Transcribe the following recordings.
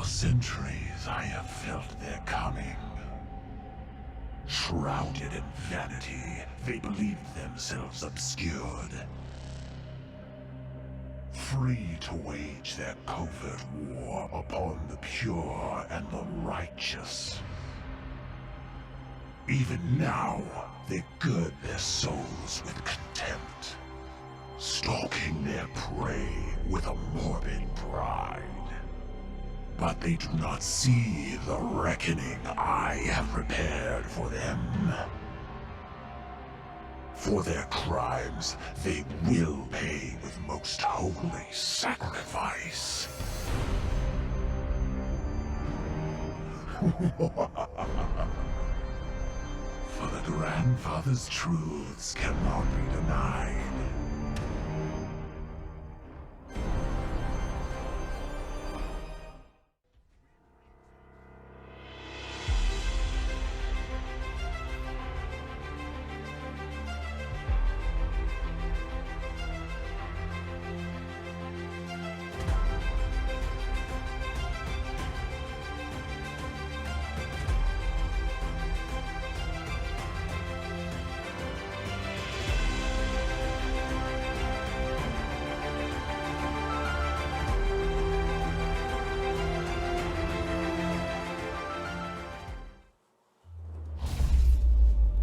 For centuries I have felt their coming. Shrouded in vanity, they believed themselves obscured. Free to wage their covert war upon the pure and the righteous. Even now, they gird their souls with contempt, stalking their prey with a morbid pride. But they do not see the reckoning I have prepared for them. For their crimes, they will pay with most holy sacrifice. For the grandfather's truths cannot be denied.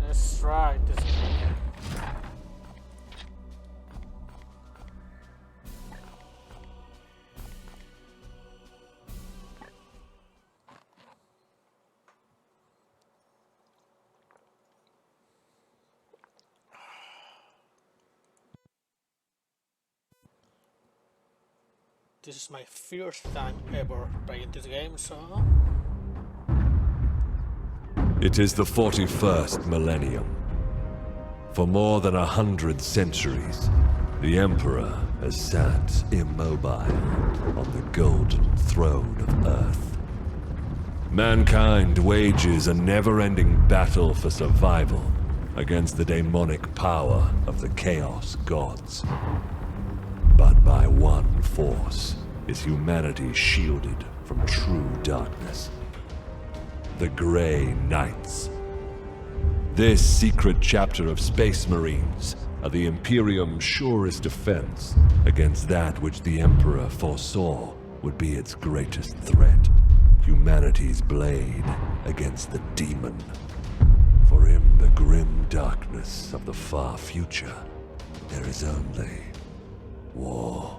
Let's try this. This is my first time ever playing this game, so... It is the 41st millennium. For more than 100 centuries, the Emperor has sat immobile on the golden throne of Earth. Mankind wages a never-ending battle for survival against the demonic power of the Chaos Gods. But by one force is humanity shielded from true darkness. The Grey Knights. This secret chapter of Space Marines are the Imperium's surest defense against that which the Emperor foresaw would be its greatest threat. Humanity's blade against the demon. For in the grim darkness of the far future, there is only war.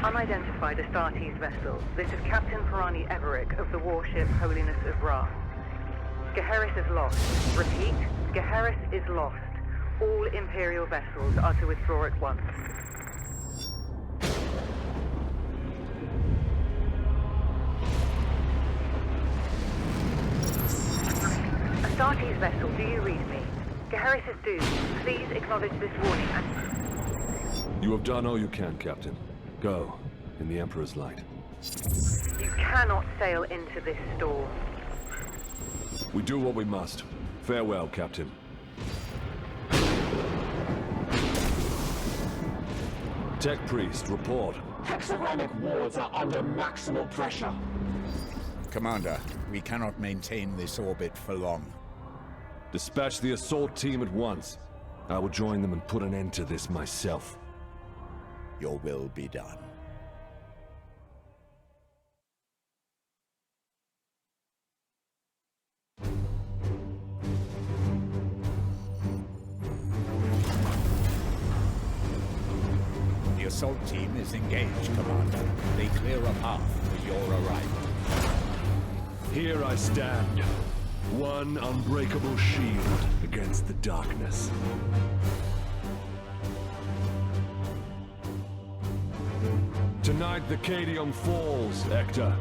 Unidentified Astartes vessel. This is Captain Pirani Everick of the warship Holiness of Ra. Geheris is lost. Repeat, Geheris is lost. All Imperial vessels are to withdraw at once. Astartes vessel, do you read me? Geheris is doomed. Please acknowledge this warning and... You have done all you can, Captain. Go, in the Emperor's light. You cannot sail into this storm. We do what we must. Farewell, Captain. Tech Priest, report. Hexagramic wards are under maximal pressure. Commander, we cannot maintain this orbit for long. Dispatch the assault team at once. I will join them and put an end to this myself. Your will be done. The assault team is engaged, Commander. They clear a path for your arrival. Here I stand. One unbreakable shield against the darkness. Tonight the Cadium falls, Hector.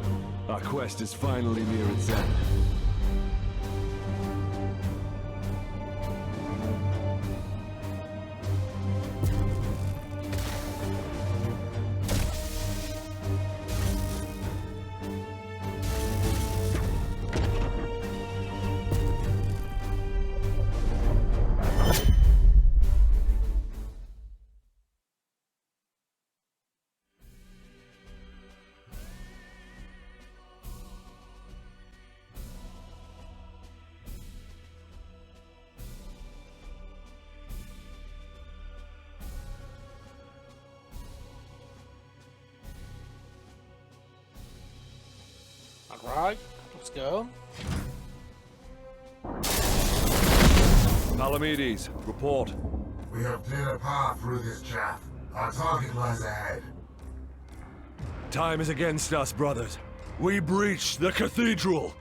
Our quest is finally near its end. Right, let's go. Palamedes, report. We have cleared a path through this chaff. Our target lies ahead. Time is against us, brothers. We breach the cathedral.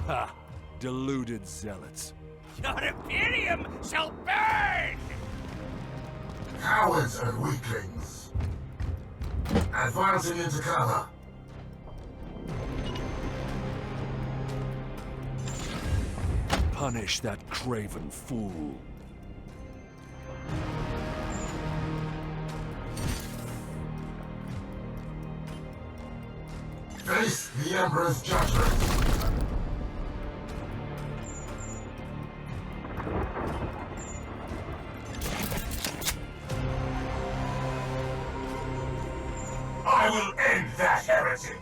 Ha! Deluded zealots. Your Imperium shall burn! Cowards and weaklings. Advancing into cover. Punish that craven fool. Face the Emperor's judgment. I will end that heretic!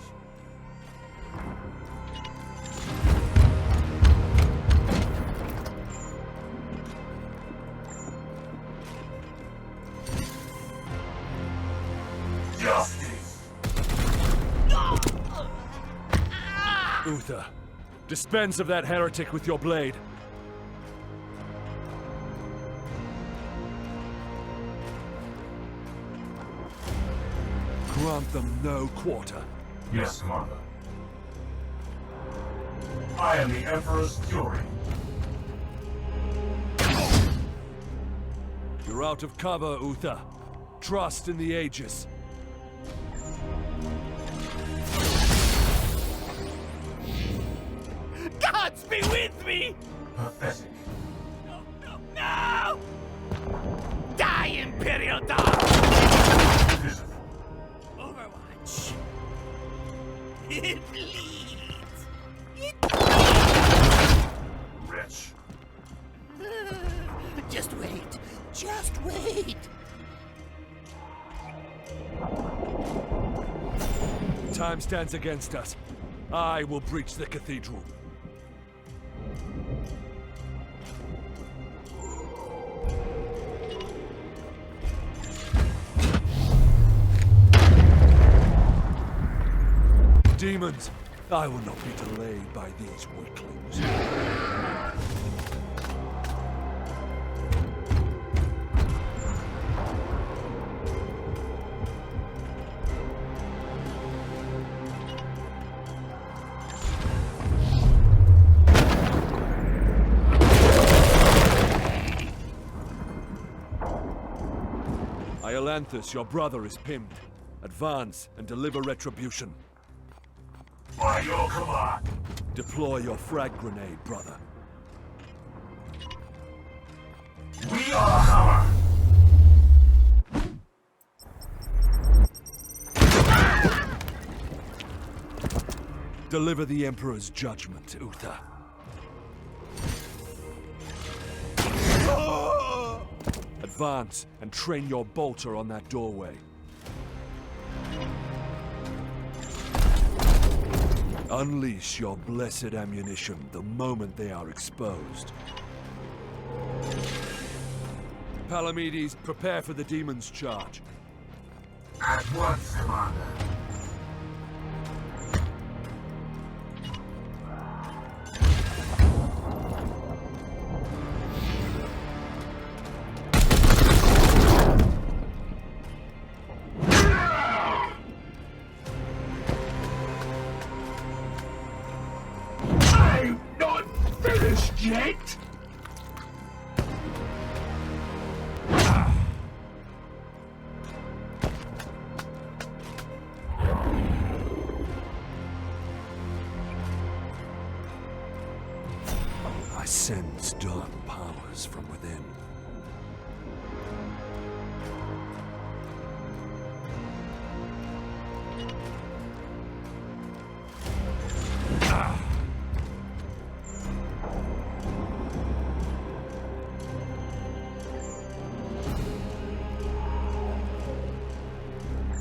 Justice! Uther, dispense of that heretic with your blade. Grant them no quarter. Yes, Commander. I am the Emperor's fury. You're out of cover, Uther. Trust in the Aegis. Gods be with me! Pathetic. No! Die, Imperial Dog! Pitiful. Overwatch. It bleeds. Wretch. Just wait. Just wait. Time stands against us. I will breach the cathedral. Demons, I will not be delayed by these weaklings. Iolanthus, your brother, is pinned. Advance and deliver retribution. By your command. Deploy your frag grenade, brother. We are Hammer. Deliver the Emperor's judgment, Uther. Advance and train your bolter on that doorway. Unleash your blessed ammunition the moment they are exposed. Palamedes, prepare for the demon's charge. At once, Commander. I'm not finished yet! I sense dark powers from within.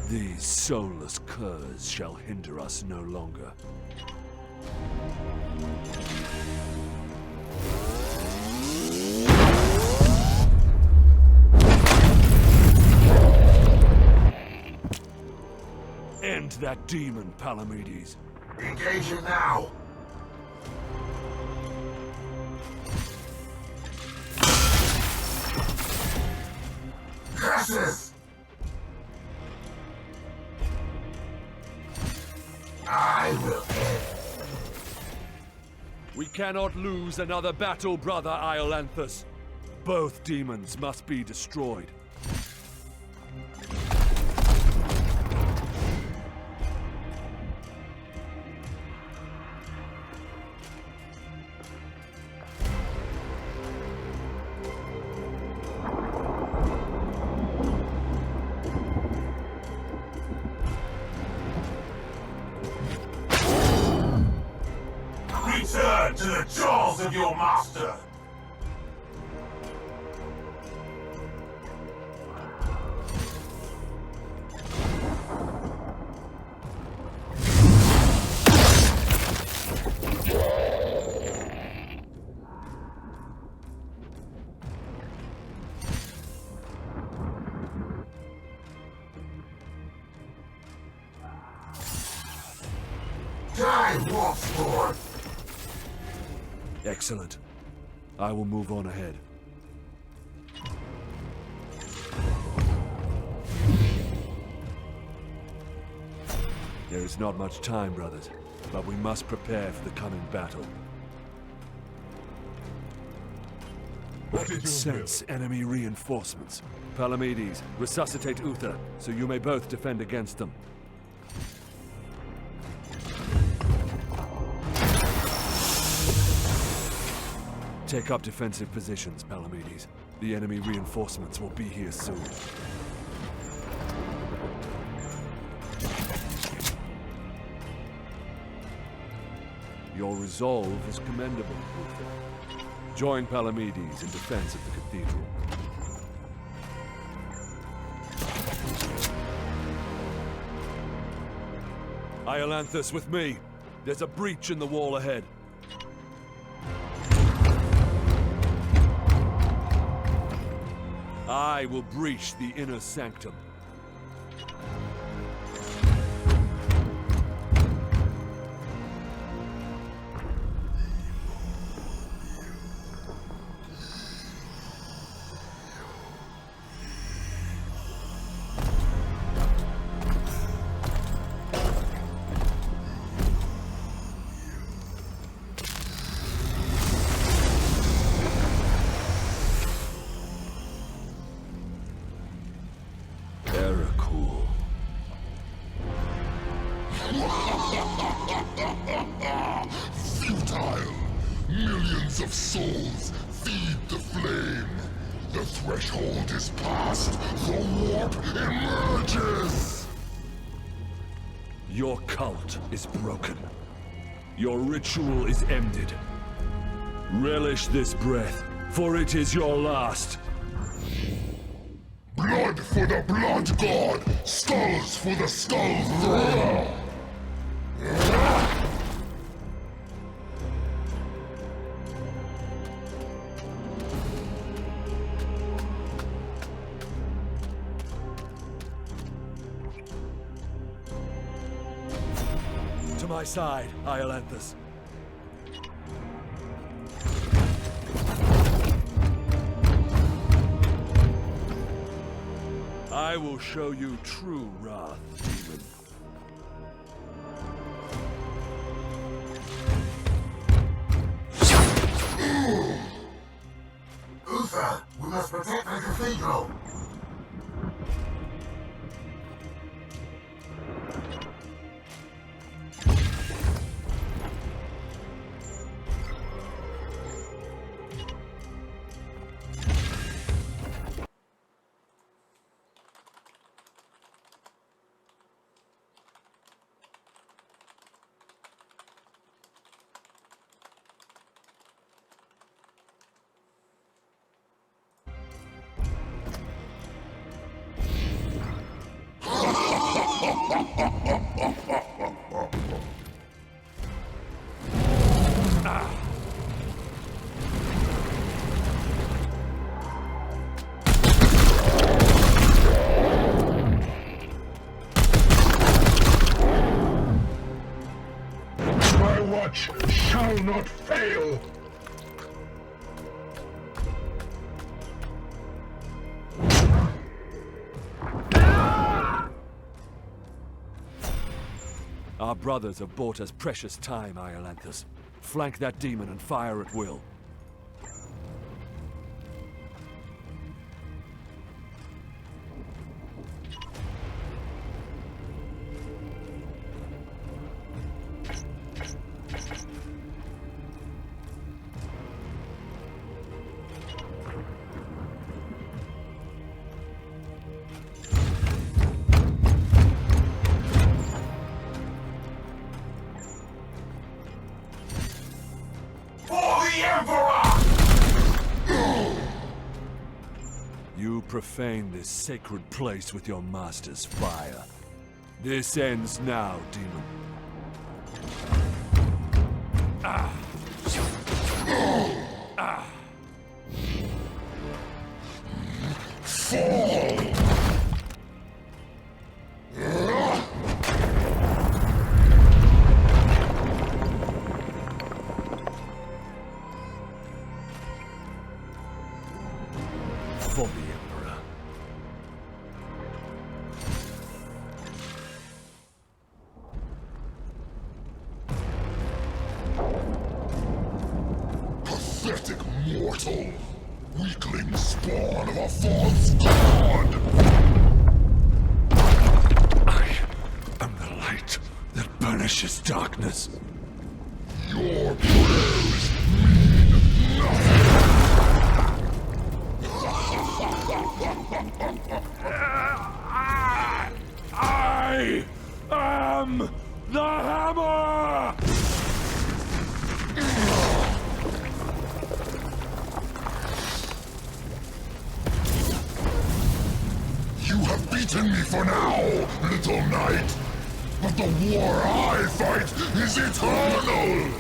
These soulless curs shall hinder us no longer. that demon, Palamedes. Engage him now! Curses! I will end. We cannot lose another battle, brother Iolanthus. Both demons must be destroyed. Return to the jaws of your master! Die, Wolfsborn! Excellent. I will move on ahead. There is not much time, brothers, but we must prepare for the coming battle. Sense enemy reinforcements. Palamedes, resuscitate Uther, so you may both defend against them. Take up defensive positions, Palamedes. The enemy reinforcements will be here soon. Your resolve is commendable, Uther. Join Palamedes in defense of the cathedral. Iolanthus, with me. There's a breach in the wall ahead. I will breach the inner sanctum. Futile! Millions of souls feed the flame. The threshold is passed. The warp emerges! Your cult is broken. Your ritual is ended. Relish this breath, for it is your last. Blood for the blood god! Skulls for the skull thrower! To my side, Iolanthus. I will show you true wrath, demon. Uther, we must protect the cathedral! Our brothers have bought us precious time, Iolanthus. Flank that demon and fire at will. You profane this sacred place with your master's fire. This ends now, demon. For the Emperor. Pathetic mortal! Weakling spawn of a false god! I am the light that banishes darkness. Your prayers mean nothing! I am the hammer! You have beaten me for now, little knight! But the war I fight is eternal!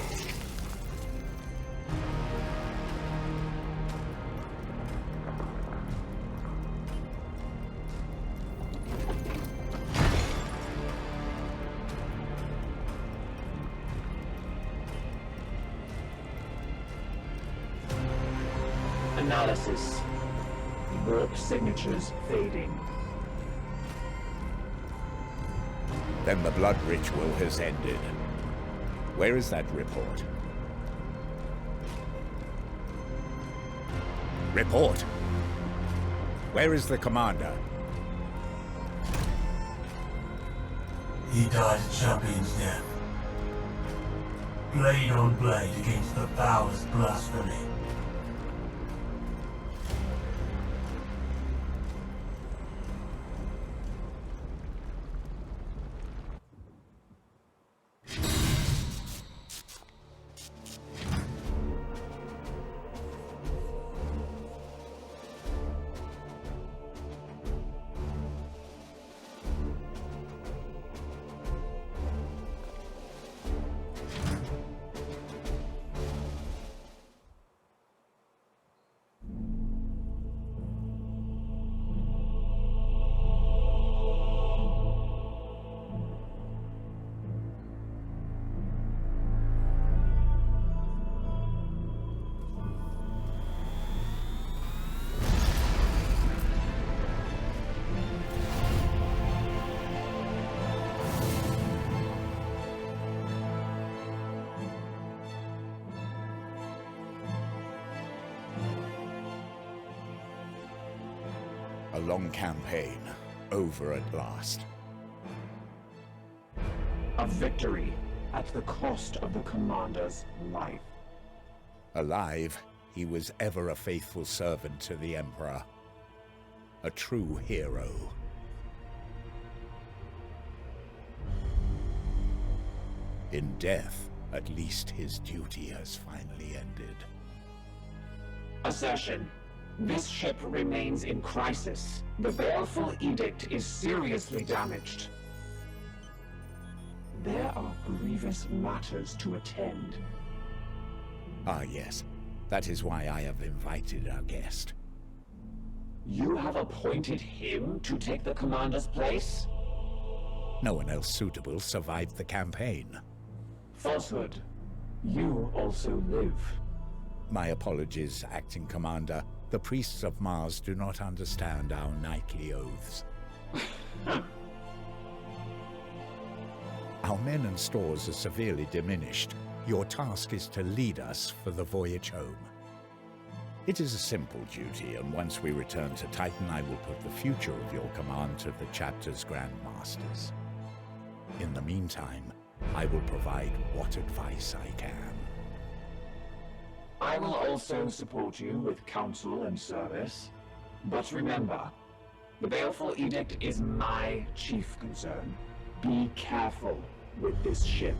Analysis. Warp signatures fading. Then the blood ritual has ended. Where is that report? Report! Where is the commander? He died a champion's death. Blade on blade against the powers blasphemy. A long campaign, over at last. A victory at the cost of the commander's life. Alive, he was ever a faithful servant to the Emperor. A true hero. In death, at least his duty has finally ended. Assertion. This ship remains in crisis. The baleful edict is seriously damaged. There are grievous matters to attend. Ah, yes. That is why I have invited our guest. You have appointed him to take the commander's place? No one else suitable survived the campaign. Falsehood. You also live. My apologies, Acting Commander. The priests of Mars do not understand our knightly oaths. Our men and stores are severely diminished. Your task is to lead us for the voyage home. It is a simple duty, and once we return to Titan, I will put the future of your command to the chapter's Grand Masters. In the meantime, I will provide what advice I can. I will also support you with counsel and service. But remember, the Baleful Edict is my chief concern. Be careful with this ship.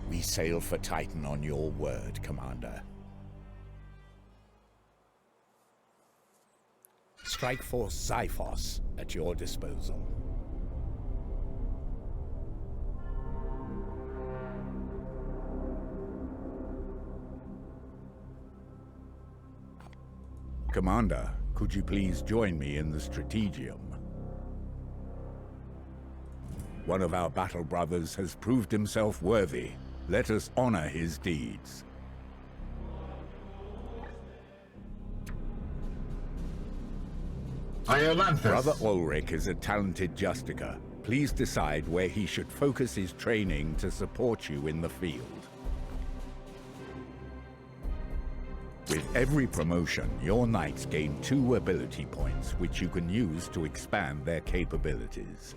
We sail for Titan on your word, Commander. Strike Force Xiphos at your disposal. Commander, could you please join me in the Strategium? One of our battle brothers has proved himself worthy. Let us honor his deeds. Brother Ulrich is a talented Justicar. Please decide where he should focus his training to support you in the field. With every promotion, your knights gain 2 ability points, which you can use to expand their capabilities.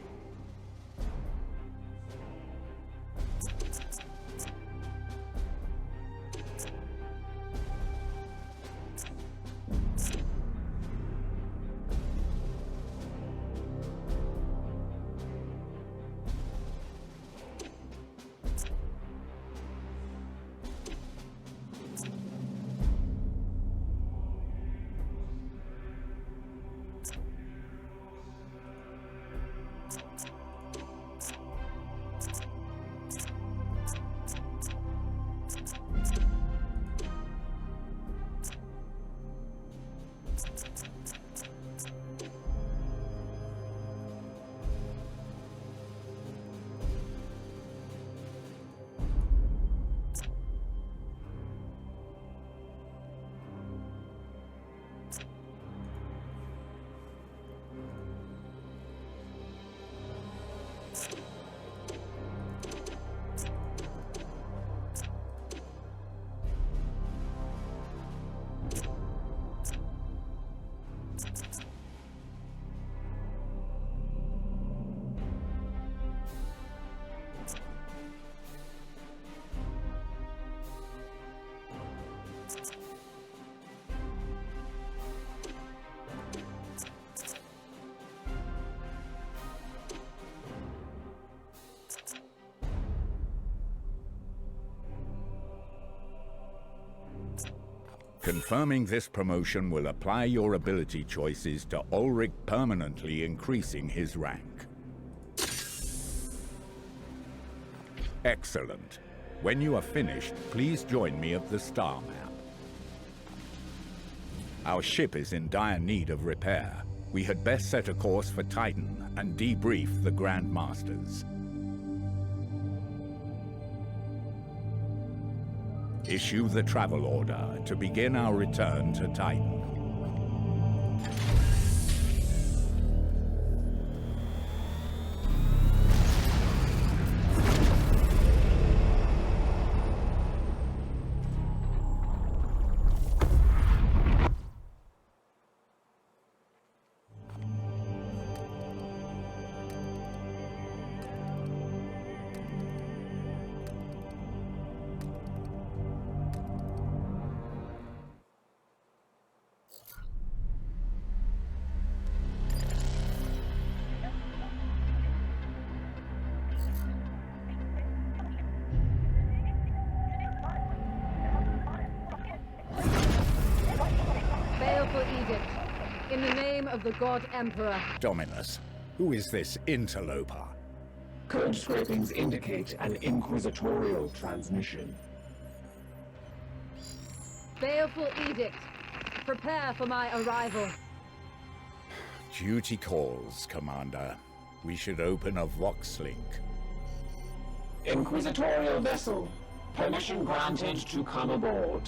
Confirming this promotion will apply your ability choices to Ulrich, permanently increasing his rank. Excellent. When you are finished, please join me at the star map. Our ship is in dire need of repair. We had best set a course for Titan and debrief the Grand Masters. Issue the travel order to begin our return to Titan. Edict. In the name of the God Emperor. Dominus, who is this interloper? Code scrapings indicate an inquisitorial transmission. Baleful Edict. Prepare for my arrival. Duty calls, Commander. We should open a Vox link. Inquisitorial vessel. Permission granted to come aboard.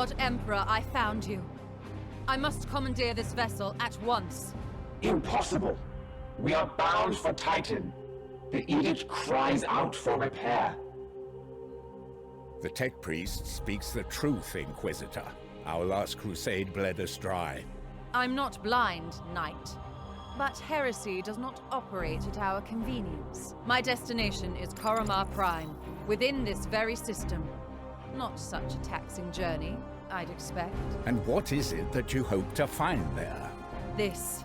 God Emperor, I found you. I must commandeer this vessel at once. Impossible! We are bound for Titan. The edict cries out for repair. The Tech Priest speaks the truth, Inquisitor. Our last crusade bled us dry. I'm not blind, Knight. But Heresy does not operate at our convenience. My destination is Koromar Prime, within this very system. Not such a taxing journey, I'd expect. And what is it that you hope to find there? This.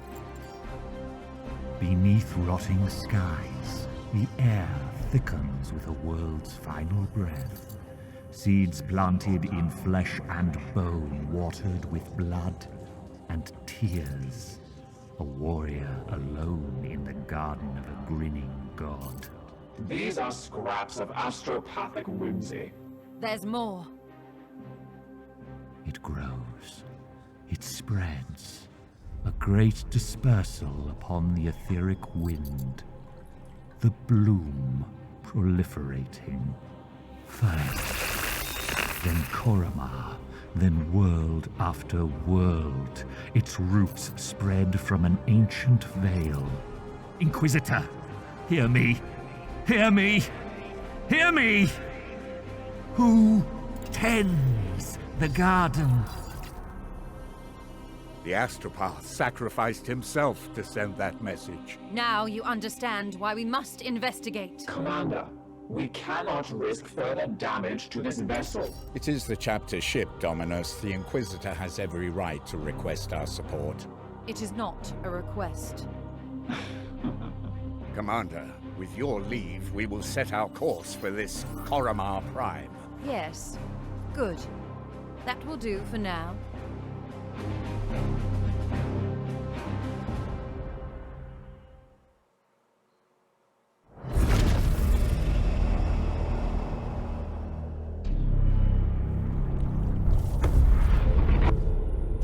Beneath rotting skies, the air thickens with a world's final breath. Seeds planted in flesh and bone, watered with blood and tears. A warrior alone in the garden of a grinning god. These are scraps of astropathic whimsy. There's more. It grows. It spreads. A great dispersal upon the etheric wind. The bloom proliferating. First, then Koromar, then world after world. Its roots spread from an ancient veil. Inquisitor, hear me! Hear me! Hear me! Who tends the garden? The Astropath sacrificed himself to send that message. Now you understand why we must investigate. Commander, we cannot risk further damage to this vessel. It is the chapter's ship, Dominus. The Inquisitor has every right to request our support. It is not a request. Commander, with your leave, we will set our course for this Koromar Prime. Yes. Good. That will do for now.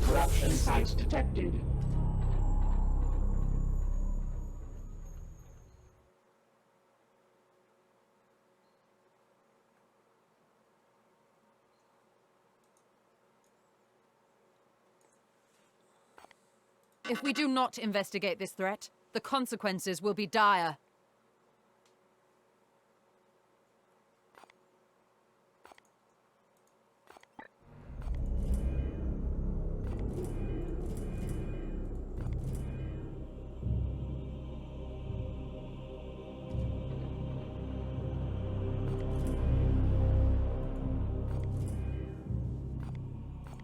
Corruption site detected. If we do not investigate this threat, the consequences will be dire.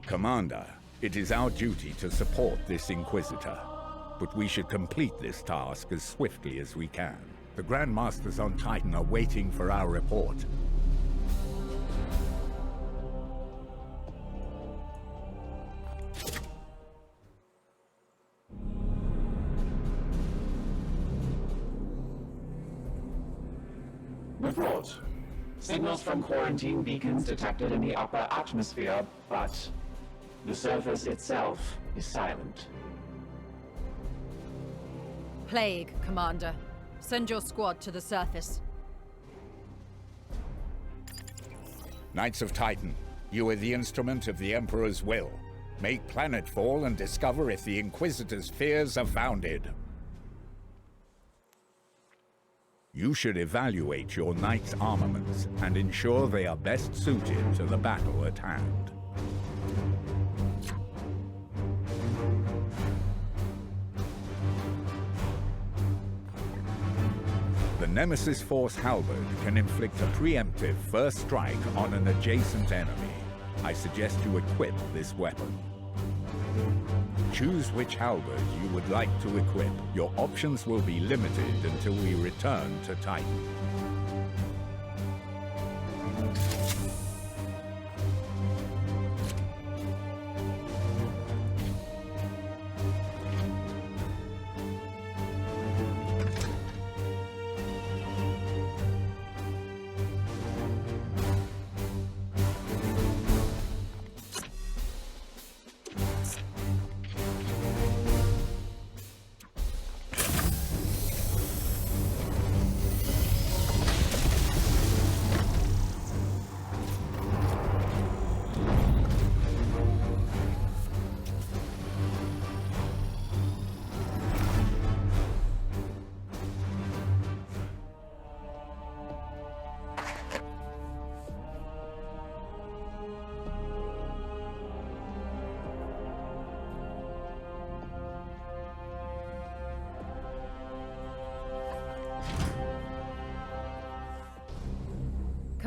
Commander, it is our duty to support this Inquisitor, but we should complete this task as swiftly as we can. The Grand Masters on Titan are waiting for our report. Report. Signals from quarantine beacons detected in the upper atmosphere, but the surface itself is silent. Plague, Commander. Send your squad to the surface. Knights of Titan, you are the instrument of the Emperor's will. Make planetfall and discover if the Inquisitor's fears are founded. You should evaluate your Knights' armaments and ensure they are best suited to the battle at hand. The Nemesis Force Halberd can inflict a preemptive first strike on an adjacent enemy. I suggest you equip this weapon. Choose which halberd you would like to equip. Your options will be limited until we return to Titan.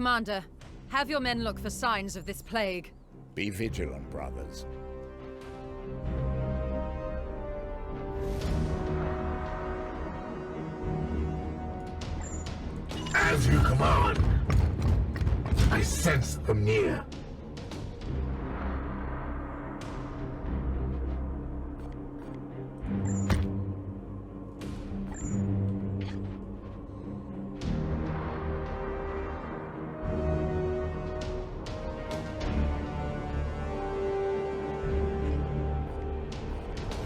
Commander, have your men look for signs of this plague. Be vigilant, brothers. As you command. I sense them near.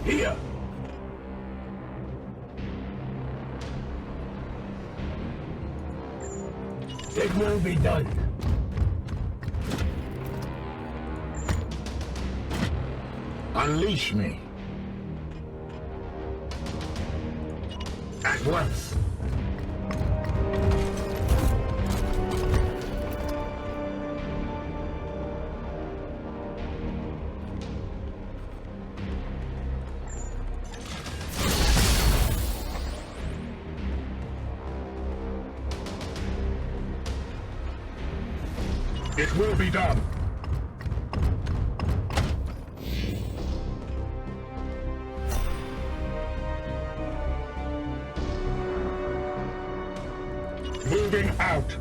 Here. It will be done. Unleash me. At once. It will be done. Moving out.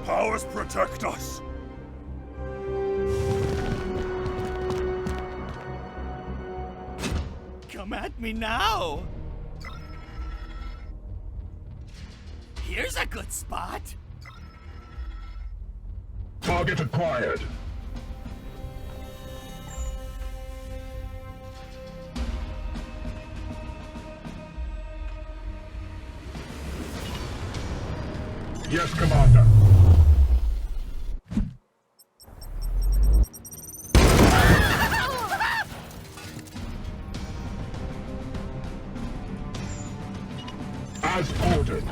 Powers protect us. Come at me now! Here's a good spot! Target acquired. Yes, Commander. As ordered.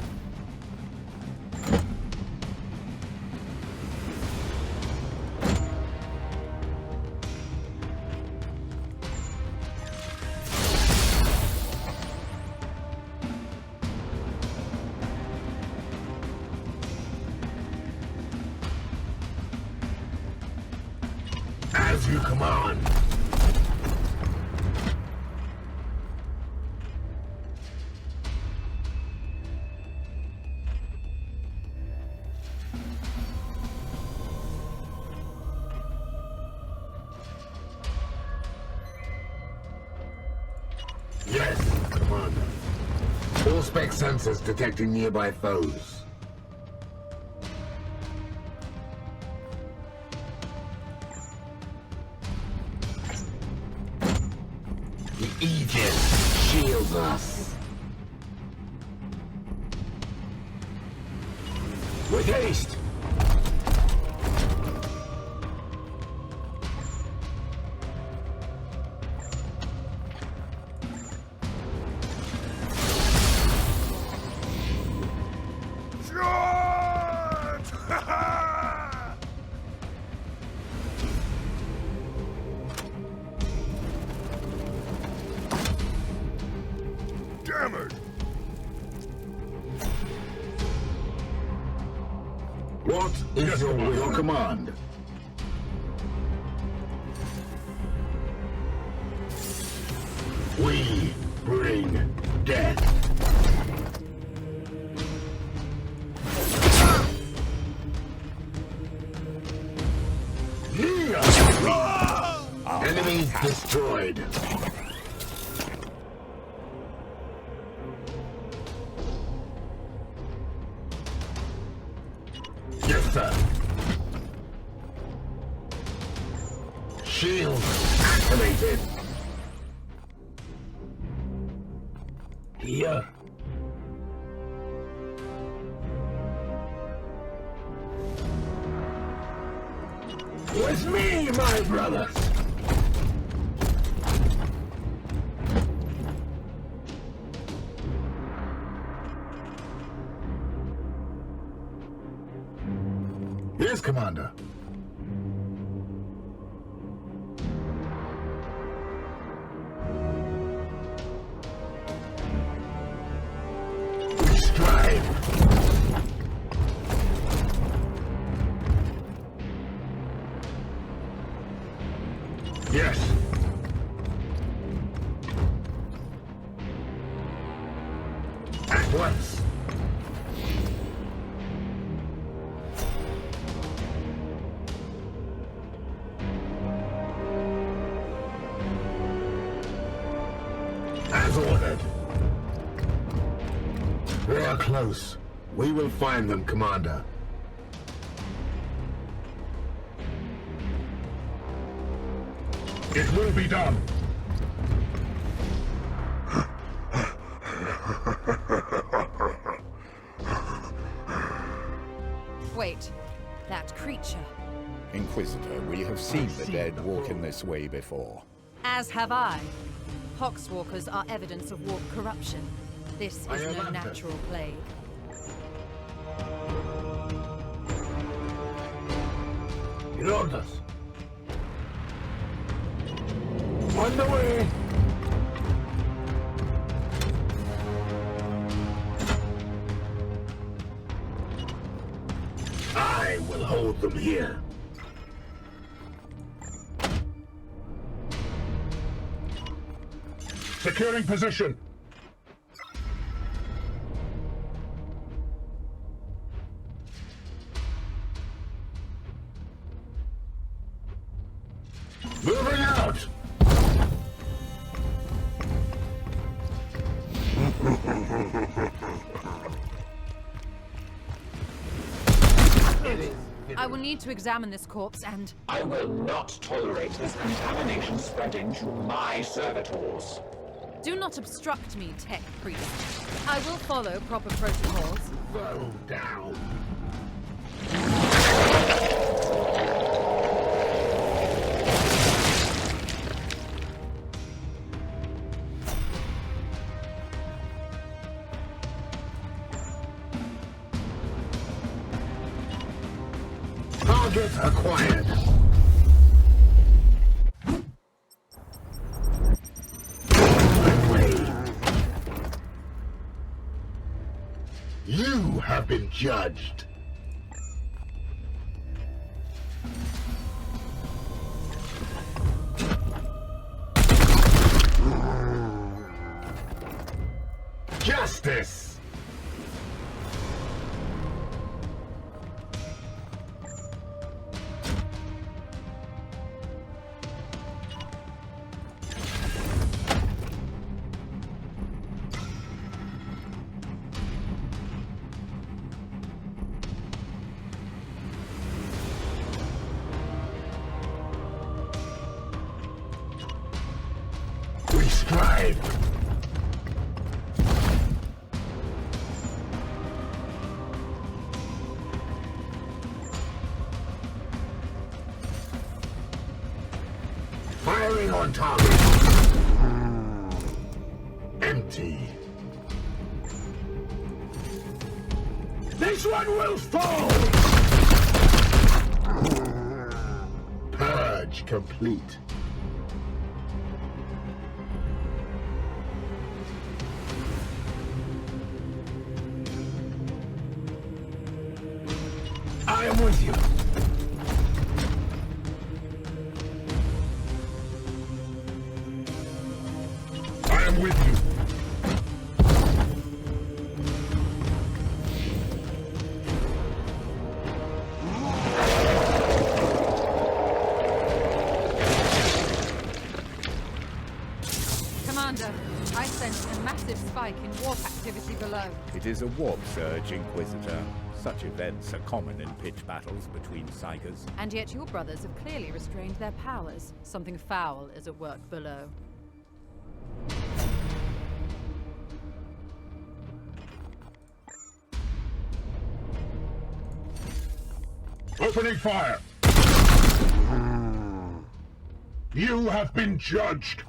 As you command. Yes, Commander. All spec sensors detecting nearby foes. The Aegis shields us. With haste! Damn it! What is your command? We bring death. Enemy destroyed. Yes, sir. Shield activated. Here. With me, my brothers. Yes, Commander. We strive. Yes. At once. As ordered. They are close. We will find them, Commander. It will be done. Wait, that creature. Inquisitor, we have seen the dead walk in this way before. As have I. Poxwalkers are evidence of warp corruption. This is no natural plague. In orders. On the way. I will hold them here. Securing position. Moving out. I will need to examine this corpse and... I will not tolerate this contamination spreading to my servitors. Do not obstruct me, tech priest. I will follow proper protocols. Go down. Target acquired. You have been judged. Justice! We strive. Firing on target. Empty. This one will fall! Purge complete. I am with you. I am with you. Commander, I sense a massive spike in warp activity below. It is a warp surge, Inquisitor. Such events are common in pitch battles between Psychers. And yet your brothers have clearly restrained their powers. Something foul is at work below. Opening fire! You have been judged!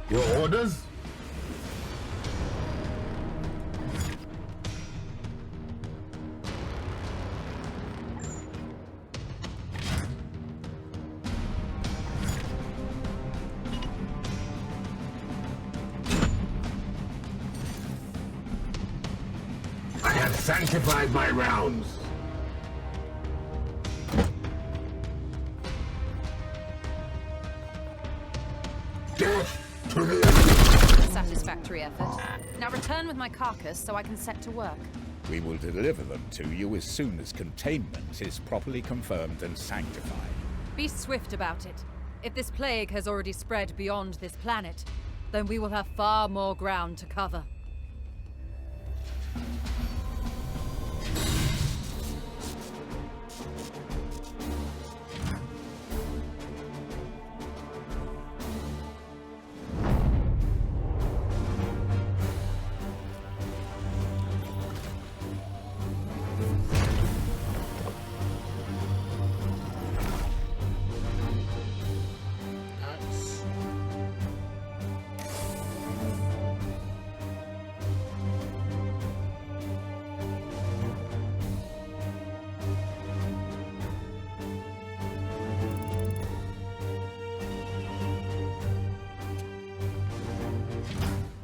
Your orders? I have sanctified my rounds. Death to the enemy. Satisfactory effort. Now return with my carcass so I can set to work. We will deliver them to you as soon as containment is properly confirmed and sanctified. Be swift about it. If this plague has already spread beyond this planet, then we will have far more ground to cover. Nice.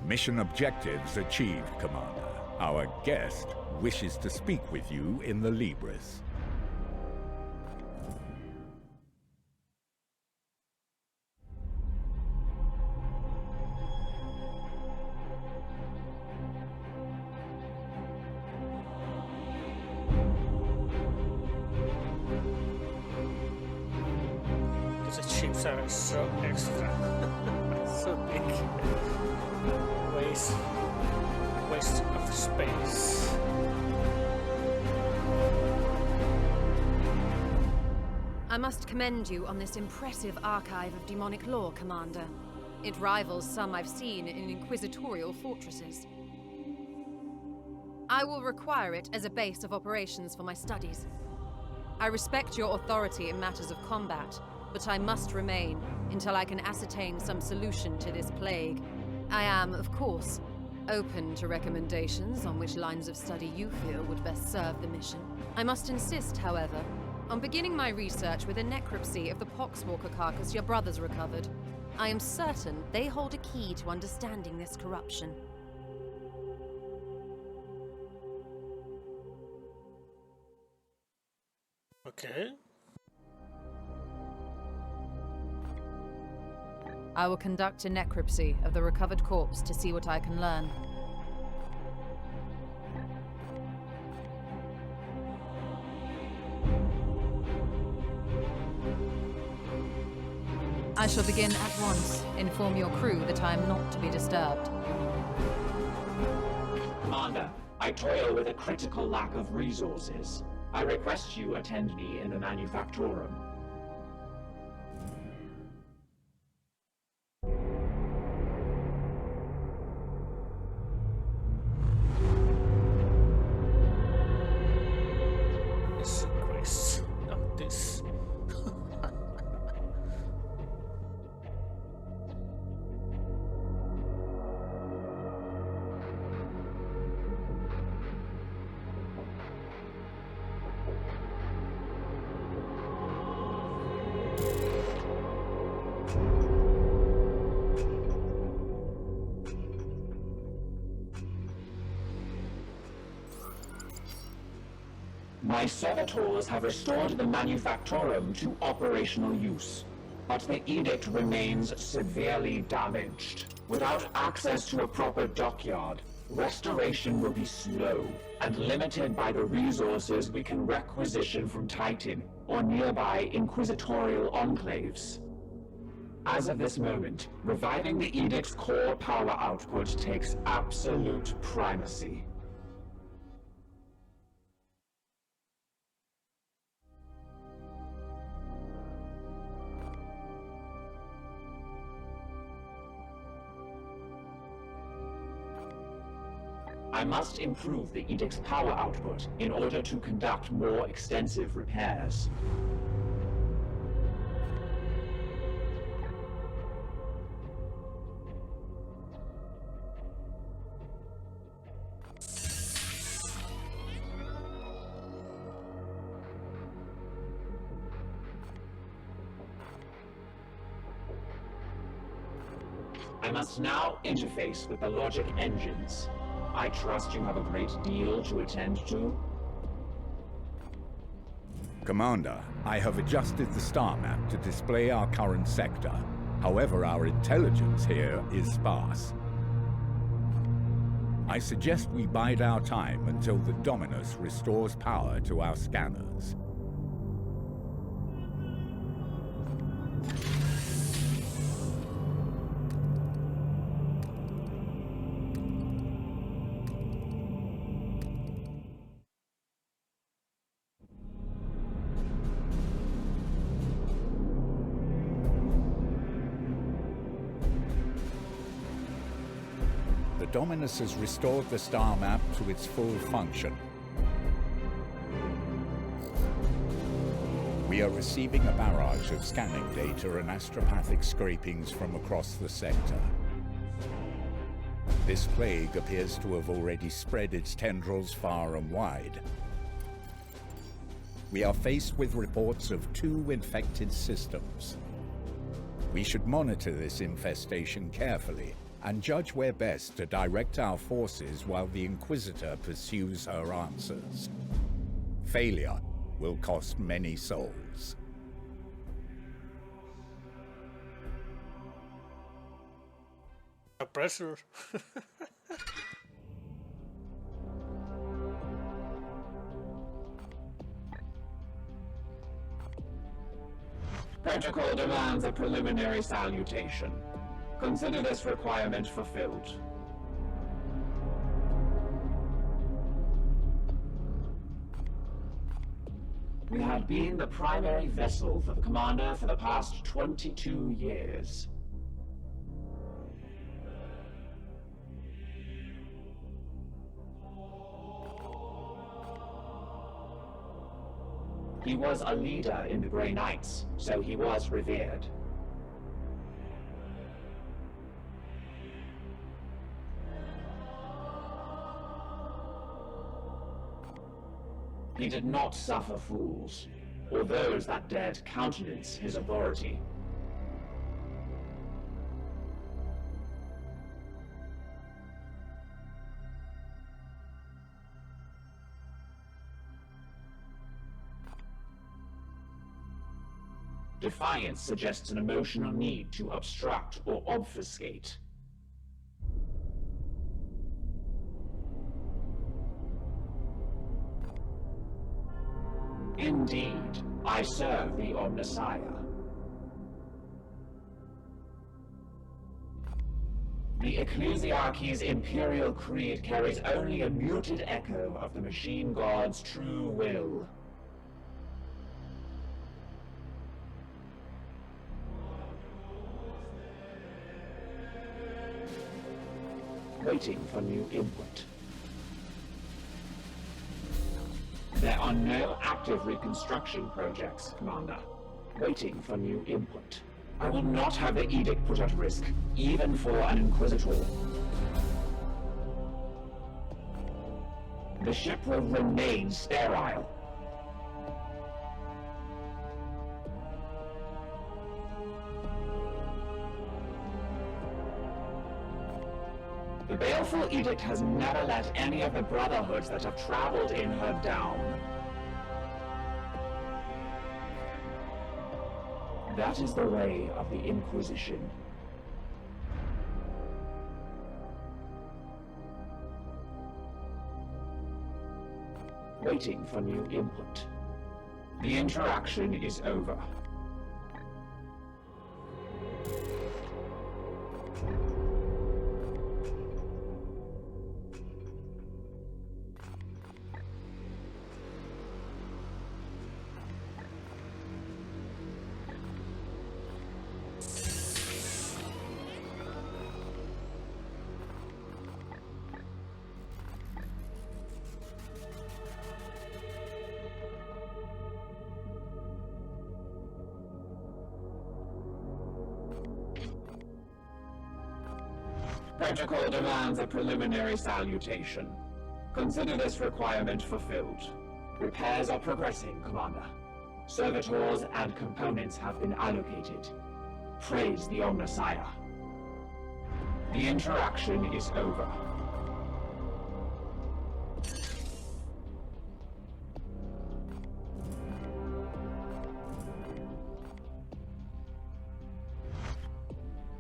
Mission objectives achieved, Commander. Our guest wishes to speak with you in the Libris. These chips are so extra. So big. Waste of space. I must commend you on this impressive archive of demonic lore, Commander. It rivals some I've seen in inquisitorial fortresses. I will require it as a base of operations for my studies. I respect your authority in matters of combat, but I must remain until I can ascertain some solution to this plague. I am, of course, open to recommendations on which lines of study you feel would best serve the mission. I must insist, however, on beginning my research with a necropsy of the Poxwalker carcass your brothers recovered. I am certain they hold a key to understanding this corruption. Okay. I will conduct a necropsy of the recovered corpse to see what I can learn. I shall begin at once. Inform your crew that I am not to be disturbed. Commander, I toil with a critical lack of resources. I request you attend me in the Manufactorum. It's a grace. Not this. My servitors have restored the Manufactorum to operational use, but the edict remains severely damaged. Without access to a proper dockyard, restoration will be slow and limited by the resources we can requisition from Titan or nearby inquisitorial enclaves. As of this moment, reviving the edict's core power output takes absolute primacy. I must improve the edict's power output in order to conduct more extensive repairs. I must now interface with the logic engines. I trust you have a great deal to attend to. Commander, I have adjusted the star map to display our current sector. However, our intelligence here is sparse. I suggest we bide our time until the Dominus restores power to our scanners. The Dominus has restored the star map to its full function. We are receiving a barrage of scanning data and astropathic scrapings from across the sector. This plague appears to have already spread its tendrils far and wide. We are faced with reports of 2 infected systems. We should monitor this infestation carefully and judge where best to direct our forces while the Inquisitor pursues her answers. Failure will cost many souls. Pressure. Protocol demands a preliminary salutation. Consider this requirement fulfilled. We have been the primary vessel for the Commander for the past 22 years. He was a leader in the Grey Knights, so he was revered. He did not suffer fools, or those that dared countenance his authority. Defiance suggests an emotional need to obstruct or obfuscate. Indeed, I serve the Omnissiah. The Ecclesiarchy's Imperial Creed carries only a muted echo of the Machine God's true will. Waiting for new input. There are no active reconstruction projects, Commander. Waiting for new input. I will not have the edict put at risk, even for an Inquisitor. The ship will remain sterile. The Baleful Edict has never let any of the Brotherhoods that have traveled in her down. That is the way of the Inquisition. Waiting for new input. The interaction is over. Protocol demands a preliminary salutation. Consider this requirement fulfilled. Repairs are progressing, Commander. Servitors and components have been allocated. Praise the Omnissiah. The interaction is over.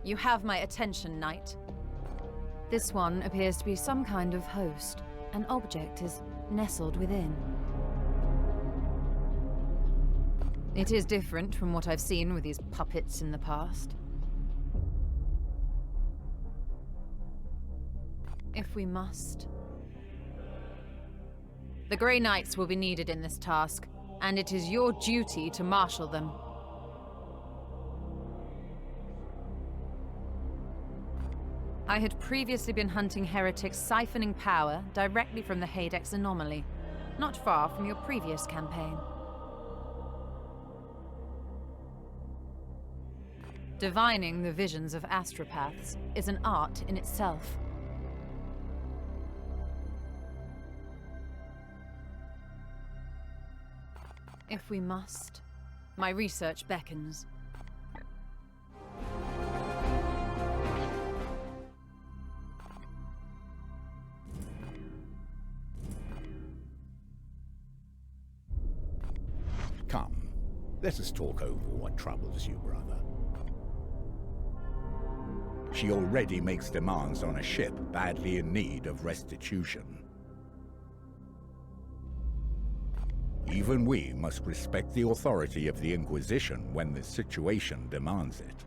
You have my attention, Knight. This one appears to be some kind of host. An object is nestled within. It is different from what I've seen with these puppets in the past. If we must. The Grey Knights will be needed in this task, and it is your duty to marshal them. I had previously been hunting heretics siphoning power directly from the Hadex anomaly, not far from your previous campaign. Divining the visions of astropaths is an art in itself. If we must, my research beckons. Come, let us talk over what troubles you, brother. She already makes demands on a ship badly in need of restitution. Even we must respect the authority of the Inquisition when the situation demands it.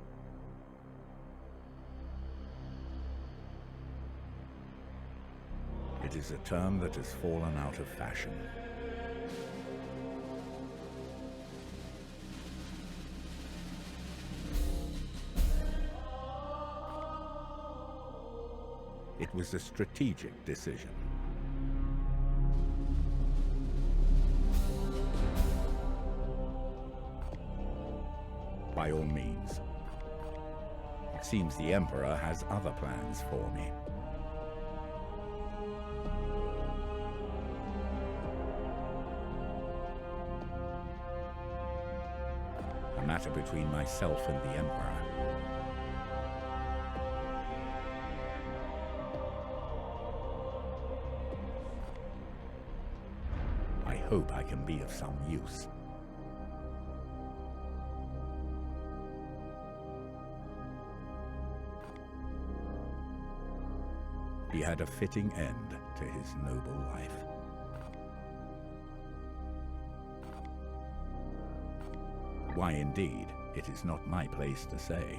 It is a term that has fallen out of fashion. It was a strategic decision. By all means. It seems the Emperor has other plans for me. A matter between myself and the Emperor. I hope I can be of some use. He had a fitting end to his noble life. Why indeed, it is not my place to say.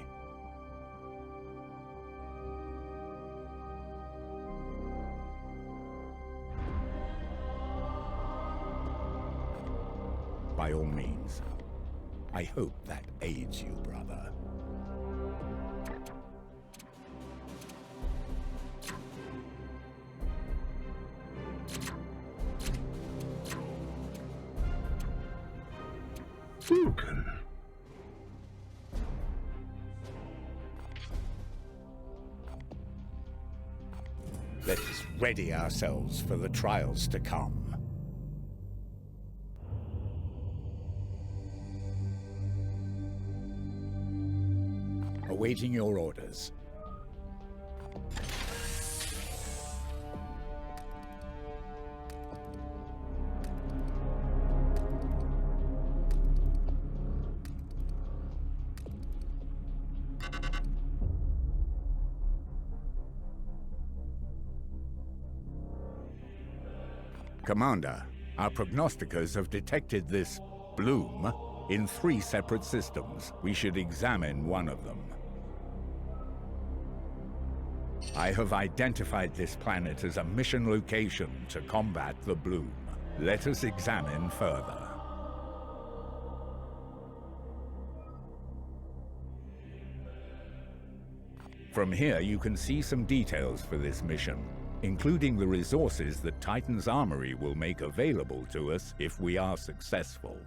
By all means. I hope that aids you, brother. Vulcan. Let us ready ourselves for the trials to come. Awaiting your orders. Commander, our prognosticators have detected this bloom in 3 separate systems. We should examine one of them. I have identified this planet as a mission location to combat the bloom. Let us examine further. From here you can see some details for this mission, including the resources that Titan's Armory will make available to us if we are successful.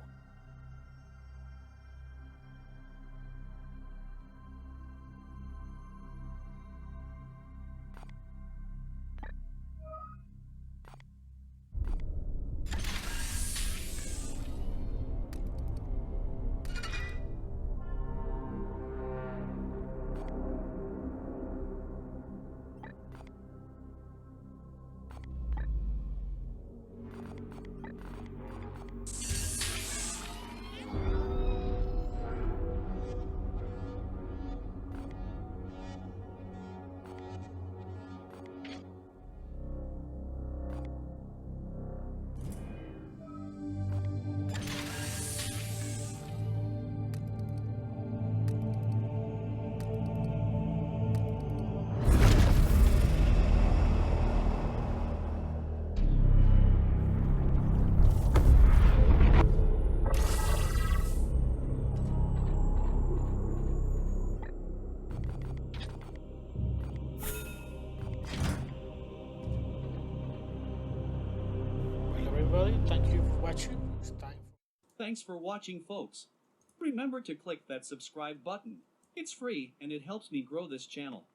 everybody. Thank you for watching. It's time for Thanks for watching, folks. Remember to click that subscribe button. It's free and it helps me grow this channel.